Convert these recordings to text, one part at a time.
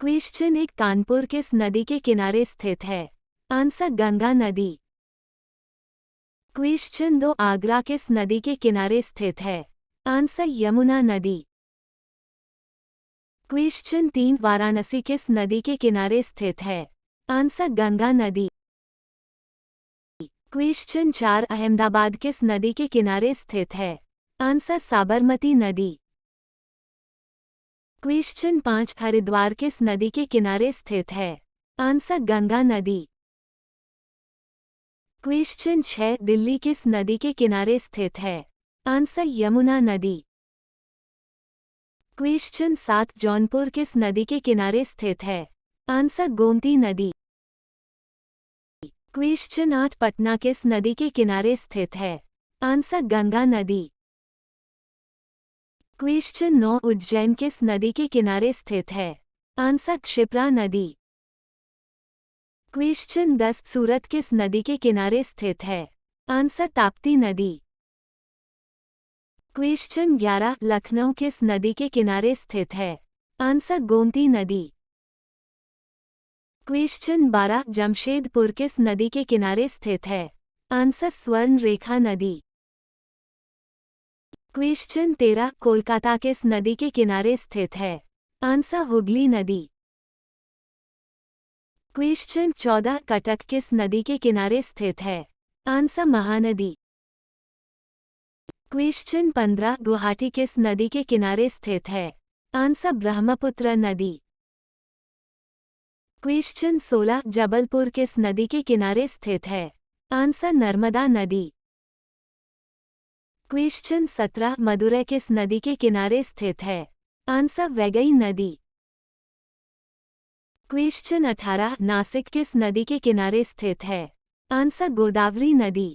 Question 1 Kanpur किस नदी के किनारे स्थित है? आंसर गंगा नदी। क्वेश्चन 2 आगरा किस नदी के किनारे स्थित है? आंसर यमुना नदी। क्वेश्चन 3 वाराणसी किस नदी के किनारे स्थित है? आंसर गंगा नदी। क्वेश्चन 4 अहमदाबाद किस नदी के किनारे स्थित है? आंसर साबरमती नदी। क्वेश्चन 5 हरिद्वार किस नदी के किनारे स्थित है? आंसर गंगा नदी। क्वेश्चन 6 दिल्ली किस नदी के किनारे स्थित है? आंसर यमुना नदी। क्वेश्चन 7 जौनपुर किस नदी के किनारे स्थित है? आंसर गोमती नदी। क्वेश्चन 8 पटना किस नदी के किनारे स्थित है? आंसर गंगा नदी। क्वेश्चन 9 उज्जैन किस नदी के किनारे स्थित है? आंसर क्षिप्रा नदी। क्वेश्चन 10 सूरत किस नदी के किनारे स्थित है? आंसर ताप्ती नदी। क्वेश्चन 11 लखनऊ किस नदी के किनारे स्थित है? आंसर गोमती नदी। क्वेश्चन 12 जमशेदपुर किस नदी के किनारे स्थित है? आंसर स्वर्ण रेखा नदी। क्वेश्चन 13 कोलकाता किस नदी के किनारे स्थित है? आंसर हुगली नदी। क्वेश्चन 14 कटक किस नदी के किनारे स्थित है? आंसर महानदी। क्वेश्चन 15 गुवाहाटी किस नदी के किनारे स्थित है? आंसर ब्रह्मपुत्र नदी। क्वेश्चन 16 जबलपुर किस नदी के किनारे स्थित है? आंसर नर्मदा नदी। क्वेश्चन 17 मदुरै किस नदी के किनारे स्थित है? आंसर वैगई नदी। क्वेश्चन 18 नासिक किस नदी के किनारे स्थित है? आंसर गोदावरी नदी।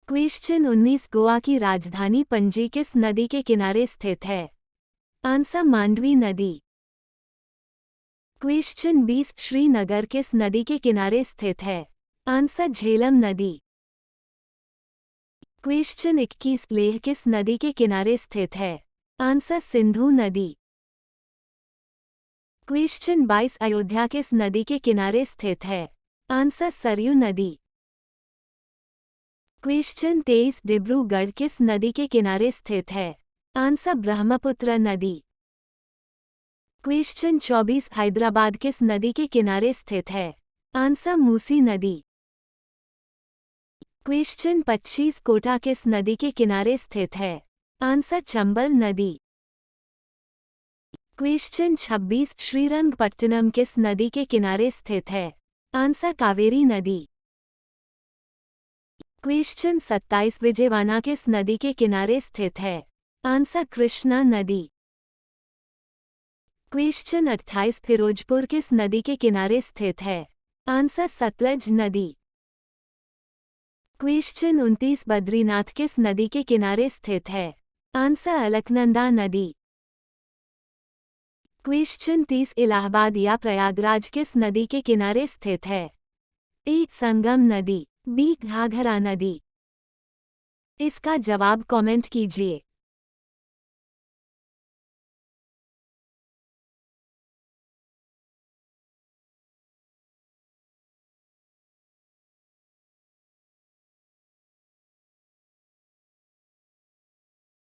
क्वेश्चन 19 गोवा की राजधानी पणजी किस नदी के किनारे स्थित है? आंसर मांडवी नदी। क्वेश्चन 20 श्रीनगर किस नदी के किनारे स्थित है? आंसर झेलम नदी। क्वेश्चन 21 लेह किस नदी के किनारे स्थित है? आंसर सिंधु नदी। क्वेश्चन 22 अयोध्या किस नदी के किनारे स्थित है? आंसर सरयू नदी। क्वेश्चन 23 डिब्रूगढ़ किस नदी के किनारे स्थित है? आंसर ब्रह्मपुत्र नदी। क्वेश्चन 24 हैदराबाद किस नदी के किनारे स्थित है? आंसर मूसी नदी। क्वेश्चन 25 कोटा किस नदी के किनारे स्थित है? आंसर चंबल नदी। क्वेश्चन 26 श्रीरंगपट्टनम किस नदी के किनारे स्थित है? आंसर कावेरी नदी। क्वेश्चन 27 विजयवाड़ा किस नदी के किनारे स्थित है? आंसर कृष्णा नदी। क्वेश्चन 28 फिरोजपुर किस नदी के किनारे स्थित है? आंसर सतलज नदी। क्वेश्चन 29 बद्रीनाथ किस नदी के किनारे स्थित है? आंसर अलकनंदा नदी। क्वेश्चन 30 इलाहाबाद या प्रयागराज किस नदी के किनारे स्थित है? ए संगम नदी, बी घाघरा नदी। इसका जवाब कमेंट कीजिए।